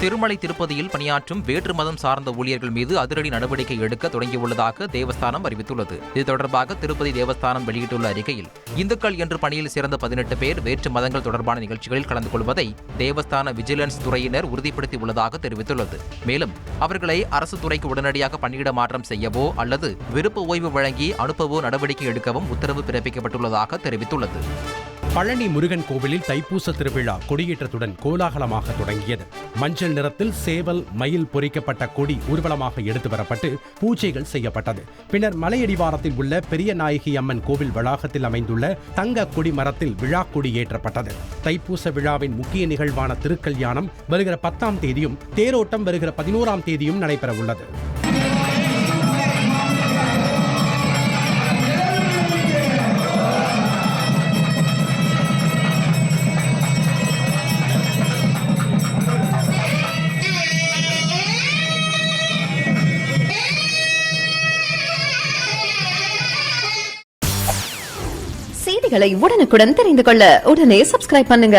திருமலை திருப்பதியில் பணியாற்றும் வேற்று மதம் சார்ந்த ஊழியர்கள் மீது அதிரடி நடவடிக்கை எடுக்க தொடங்கியுள்ளதாக தேவஸ்தானம் அறிவித்துள்ளது. இது தொடர்பாக திருப்பதி தேவஸ்தானம் வெளியிட்டுள்ள அறிக்கையில், இந்துக்கள் என்று பணியில் சேர்ந்த 18 பேர் வேற்று மதங்கள் தொடர்பான நிகழ்ச்சிகளில் கலந்து கொள்வதை தேவஸ்தான விஜிலன்ஸ் துறையினர் உறுதிப்படுத்தியுள்ளதாக தெரிவித்துள்ளது. மேலும் அவர்களை அரசு துறைக்கு உடனடியாக பணியிட மாற்றம் செய்யவோ அல்லது விருப்ப ஓய்வு வழங்கி அனுப்பவோ நடவடிக்கை எடுக்கவும் உத்தரவு பிறப்பிக்கப்பட்டுள்ளதாக தெரிவித்துள்ளது. பழனி முருகன் கோவிலில் தைப்பூச திருவிழா கொடியேற்றத்துடன் கோலாகலமாக தொடங்கியது. மஞ்சள் நிறத்தில் சேவல், மயில் பொறிக்கப்பட்ட கொடி ஊர்வலமாக எடுத்து வரப்பட்டு பூஜைகள் செய்யப்பட்டது. பின்னர் மலையடிவாரத்தில் உள்ள பெரிய நாயகி அம்மன் கோவில் வளாகத்தில் அமைந்துள்ள தங்க கொடி மரத்தில் விழா கொடி ஏற்றப்பட்டது. தைப்பூச விழாவின் முக்கிய நிகழ்வான திருக்கல்யாணம் வருகிற 10ஆம் தேதியும், தேரோட்டம் வருகிற 11ஆம் தேதியும் நடைபெற உள்ளது. செய்திகளை உடனுக்குடன் தெரிந்து கொள்ள உடனே சப்ஸ்கிரைப் பண்ணுங்க.